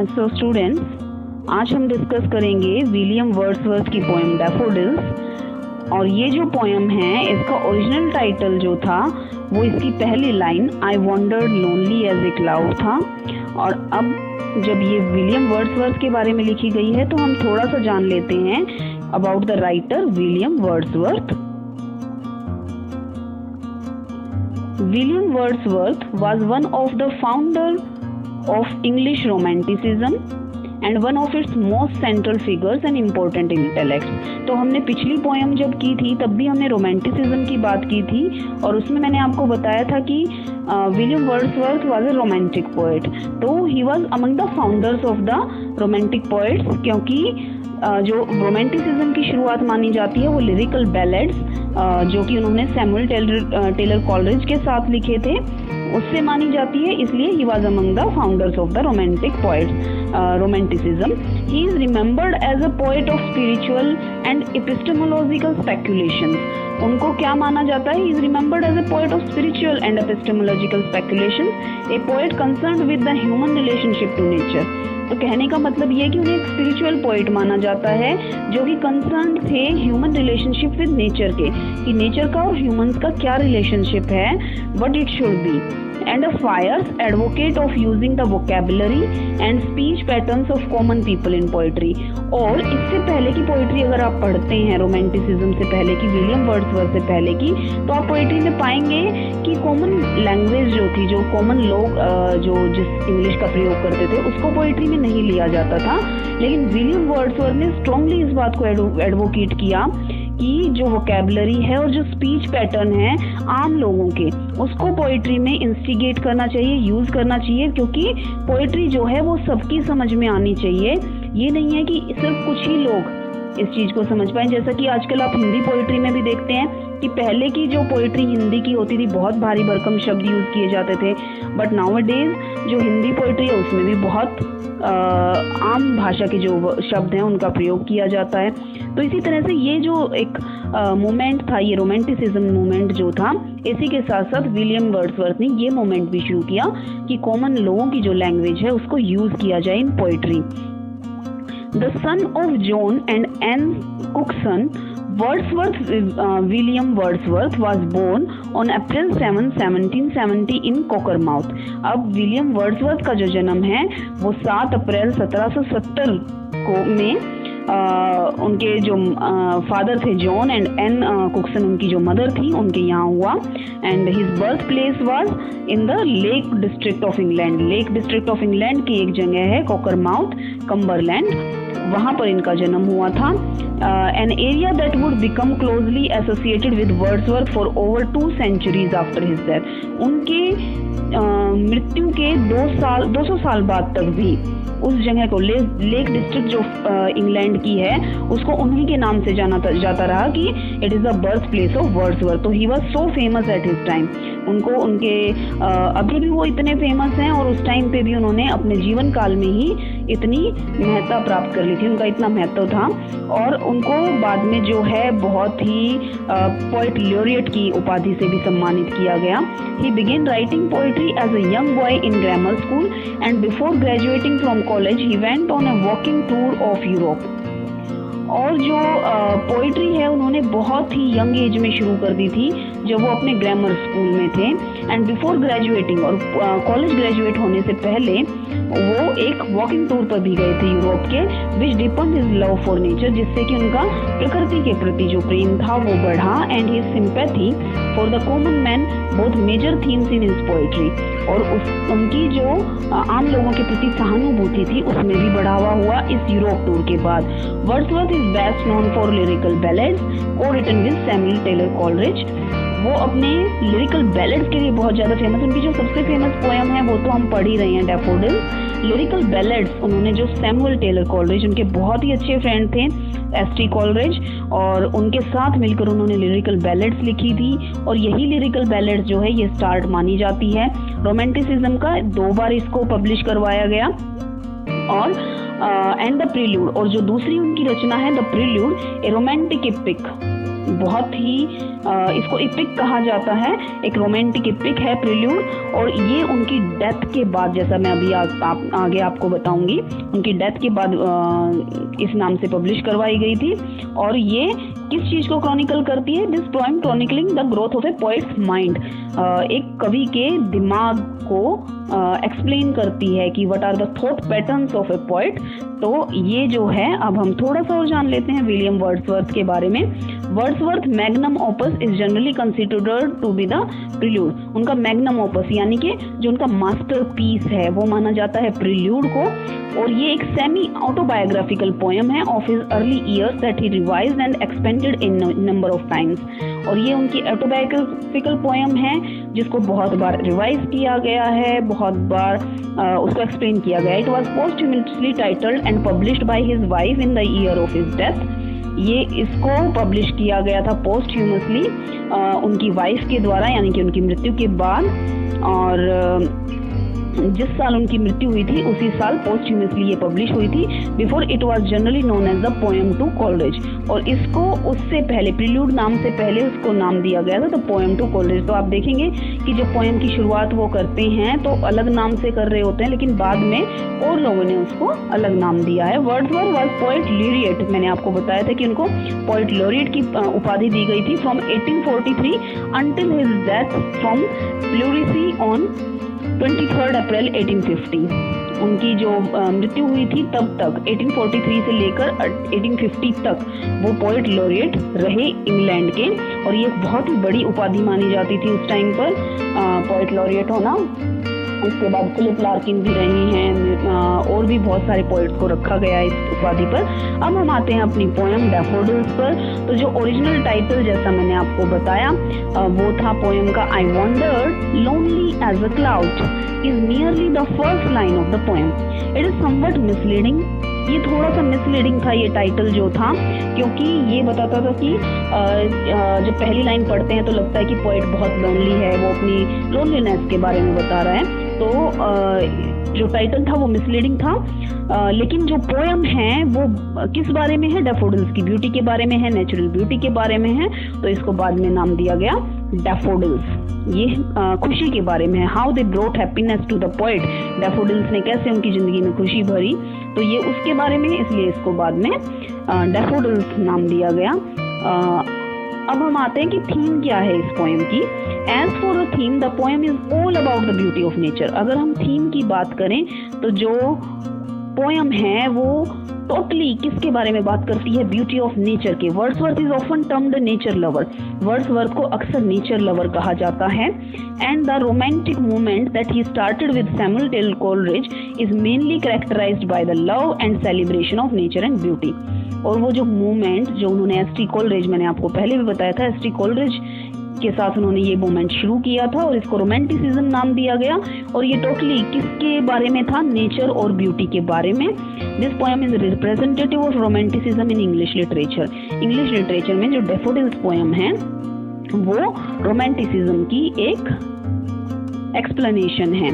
So students, आज हम discuss करेंगे विलियम वर्ड्सवर्थ की पोएम डैफोडिल्स। और ये जो पोएम है इसका ओरिजिनल टाइटल जो था वो इसकी पहली line I wandered lonely as a cloud था। और अब जब ये विलियम वर्ड्सवर्थ के बारे में लिखी गई है तो हम थोड़ा सा जान लेते हैं about the writer William Wordsworth. William Wordsworth was one of the founders of English Romanticism and one of its most central figures and important intellects। तो हमने पिछली पोएम जब की थी तब भी हमने रोमांटिसिज्म की बात की थी और उसमें मैंने आपको बताया था कि William Wordsworth was a romantic poet. तो he was among the founders of the romantic poets, क्योंकि जो रोमांटिसिज्म की शुरुआत मानी जाती है वो लिरिकल बैलेड्स जो कि उन्होंने सैमुअल टेलर कॉलरिज के साथ लिखे थे उससे मानी जाती है, इसलिए he was among the founders of the romantic poets romanticism. He is remembered as a poet of spiritual and epistemological speculations. उनको क्या माना जाता है? He is remembered as a poet of spiritual and epistemological speculations, a poet concerned with the human relationship to nature. तो कहने का मतलब ये है कि उन्हें एक स्पिरिचुअल पोएट माना जाता है जो कि कंसर्न थे ह्यूमन रिलेशनशिप विद नेचर के, कि नेचर का और ह्यूमंस का क्या रिलेशनशिप है, what it should be, and a fierce advocate of using the vocabulary and speech patterns of common people in poetry. और इससे पहले की पोएट्री अगर आप पढ़ते हैं रोमांटिसिज्म से पहले की, विलियम वर्ड्सवर्थ से पहले की, तो आप पोएट्री में पाएंगे कि कॉमन लैंग्वेज जो थी, जो कॉमन लोग जो जिस इंग्लिश का प्रयोग करते थे उसको पोएट्री में नहीं लिया जाता था। लेकिन विलियम वर्ड्सवर्थ ने स्ट्रांगली इस बात को एडवोकेट किया कि जो वोकैबुलरी है और जो स्पीच पैटर्न है आम लोगों के, उसको पोएट्री में इंस्टिगेट करना चाहिए, यूज करना चाहिए, क्योंकि पोएट्री जो है वो सबकी समझ में आनी चाहिए। ये नहीं है कि सिर्फ कुछ ही लोग इस चीज को समझ पाए। जैसा कि आजकल आप हिंदी पोएट्री में भी देखते हैं कि पहले की जो पोएट्री हिंदी की होती थी बहुत भारी भरकम शब्द यूज किए जाते थे, बट नाउअडेज जो हिंदी पोएट्री है उसमें भी बहुत आम भाषा के जो शब्द हैं उनका प्रयोग किया जाता है। तो इसी तरह से ये जो एक मोमेंट था, ये रोमांटिसिज्म मूवमेंट जो था, इसी के साथ साथ विलियम वर्ड्सवर्थ ने ये मोमेंट भी शुरू किया कि कॉमन लोगों की जो लैंग्वेज है उसको यूज किया जाए in poetry. The son of John and Anne Cookson, William Wordsworth was born on April 7, 1770 in Cockermouth। अब विलियम वर्ड्सवर्थ का जो जन्म है वो 7 अप्रैल 1770 को में उनके जो फादर थे जॉन एंड एन कुक्सन, उनकी जो मदर थी, उनके यहाँ हुआ। And his birth place was in the lake district of England. Lake district of England की एक जगह है कॉकरमाउथ, कम्बरलैंड, वहाँ पर इनका जन्म हुआ था। An area that would become closely associated with Wordsworth for over 2 centuries after his death. उनके मृत्यु के 200 साल बाद तक भी उस जगह को लेक डिस्ट्रिक्ट जो इंग्लैंड की है उसको उन्हीं के नाम से जाना जाता रहा कि it is the birth place of Wordsworth. तो he was so famous at his time. उनको उनके अभी भी वो इतने फेमस हैं और उस टाइम पे भी उन्होंने अपने जीवन काल में ही इतनी महत्ता प्राप्त कर ली थी, उनका इतना महत्व था। और उनको बाद में जो है बहुत ही पोएट लॉरिएट की उपाधि से भी सम्मानित किया गया। He began writing poetry as a young boy in grammar school and before graduating from college he went on a walking tour of Europe. और जो पोइट्री है उन्होंने बहुत ही यंग एज में शुरू कर दी थी जब वो अपने ग्रामर स्कूल में थे। एंड बिफोर ग्रेजुएटिंग, और कॉलेज ग्रेजुएट होने से पहले वो एक वॉकिंग टूर पर भी गए थे यूरोप के, विच depend his love for nature, जिससे कि उनका प्रकृति के प्रति जो प्रेम था वो बढ़ा। And his sympathy for the common man both major themes in his poetry. और उनकी जो आम लोगों के प्रति सहानुभूति थी उसमें भी बढ़ावा हुआ इस यूरोप टूर के बाद। Wordsworth is best known for lyrical ballads co-written with Samuel Taylor Coleridge. वो अपने लिरिकल बैलेड्स के लिए बहुत ज़्यादा फेमस। उनकी जो सबसे फेमस पोएम है वो तो हम पढ़ ही रहे हैं, डैफोडिल्स। लिरिकल बैलेड्स उन्होंने जो सैमुअल टेलर कॉलरिज, उनके बहुत ही अच्छे फ्रेंड थे एस.टी. कॉलरिज, और उनके साथ मिलकर उन्होंने लिरिकल बैलेड्स लिखी थी। और यही लिरिकल बैलेड्स जो है ये स्टार्ट मानी जाती है रोमांटिसिज्म का। 2 बार इसको पब्लिश करवाया गया। और एंड द प्रील्यूड, और जो दूसरी उनकी रचना है the prelude, A romantic epic, बहुत ही इसको इपिक कहा जाता है, एक रोमांटिक इपिक है प्रिल्यूड। और ये उनकी डेथ के बाद, जैसा मैं अभी आगे आपको बताऊंगी, उनकी डेथ के बाद इस नाम से पब्लिश करवाई गई थी। और ये किस चीज को क्रॉनिकल करती है? This poem chronicling the growth of a poet's mind, एक कवि के दिमाग को एक्सप्लेन करती है कि what are the thought patterns of a poet. तो ये जो है, अब हम थोड़ा सा और जान लेते हैं विलियम वर्ड्सवर्थ के बारे में। Wordsworth magnum opus is generally considered to be the Prelude. उनका मैग्नम ओपस यानी कि जो उनका मास्टरपीस है वो माना जाता है प्रिल्यूड को। और ये एक सेमी ऑटोबायोग्राफिकल पोएम है of his early years that he revised and expanded in number of times. और ये उनकी ऑटोबायोग्राफिकल पोएम है जिसको बहुत बार रिवाइज किया गया है, बहुत बार उसको एक्सप्लेन किया गया। It was posthumously titled and published by his wife in the year of his death. ये इसको पब्लिश किया गया था पोस्टह्यूमसली उनकी वाइफ के द्वारा, यानी कि उनकी मृत्यु के बाद। और जिस साल उनकी मृत्यु हुई थी उसी साल पोस्टह्यूमसली ये पब्लिश हुई थी। Before it was generally known as the poem to Coleridge. और इसको उससे पहले, प्रिल्यूड नाम से पहले उसको नाम दिया गया था द पोएम टू कोलरिज। तो आप देखेंगे कि जो पोएम की शुरुआत वो करते हैं तो अलग नाम से कर रहे होते हैं, लेकिन बाद में और लोगों ने उसको अलग नाम दिया है। Wordsworth was poet laureate. मैंने आपको बताया था कि उनको पोएट लॉरिएट की उपाधि दी गई थी from 1843 until his death from pleurisy on 23 अप्रैल 1850। उनकी जो मृत्यु हुई थी तब तक 1843 से लेकर 1850 तक वो पोएट लॉरिएट रहे इंग्लैंड के। और ये बहुत ही बड़ी उपाधि मानी जाती थी उस टाइम पर, पोएट लॉरिएट होना। उसके बाद फिलिप लार्किन भी रही हैं, और भी बहुत सारे पोएट्स को रखा गया है इस उपाधि पर। अब हम आते हैं अपनी पोएम डैफोडिल्स पर। तो जो ओरिजिनल टाइटल, जैसा मैंने आपको बताया, वो था पोएम का I wandered lonely as a cloud is nearly the first line of the poem. It is somewhat misleading. ये थोड़ा सा मिसलीडिंग था ये टाइटल जो था, क्योंकि ये बताता था कि जब पहली लाइन पढ़ते हैं तो लगता है कि पोएट बहुत लोनली है, वो अपनी लोनलीनेस के बारे में बता रहा है। तो जो टाइटल था वो मिसलीडिंग था। लेकिन जो पोएम है वो किस बारे में है? डैफोडिल्स की ब्यूटी के बारे में है, नेचुरल ब्यूटी के बारे में है। तो इसको बाद में नाम दिया गया डैफोडिल्स। ये खुशी के बारे में है। How they brought happiness to the poet. Daffodils ने कैसे उनकी जिंदगी में खुशी भरी, तो ये उसके बारे में, इसलिए इसको बाद में डैफोडिल्स नाम दिया गया। अब हम आते हैं कि थीम क्या है इस पोएम की। As for a theme the poem is all about the beauty of nature. अगर हम थीम की बात करें तो जो पोएम है वो टोटली किसके बारे में बात करती है? ब्यूटी ऑफ नेचर के। Wordsworth is often termed nature lover. Wordsworth को अक्सर नेचर लवर कहा जाता है। And the romantic movement that he started with Samuel Taylor Coleridge is mainly characterised by the love and celebration of nature and beauty. और वो जो movement जो उन्होंने एस.टी. कोलरिज, मैंने आपको पहले भी बताया था, एस.टी. कोलरिज के साथ उन्होंने ये मूवमेंट शुरू किया था और इसको रोमांटिसिज्म नाम दिया गया। और ये टोटली किसके बारे में था? नेचर और ब्यूटी के बारे में। This poem is representative of romanticism in English literature. English literature में जो डैफोडिल्स पोएम है वो रोमांटिसिज्म की एक एक्सप्लेनेशन है।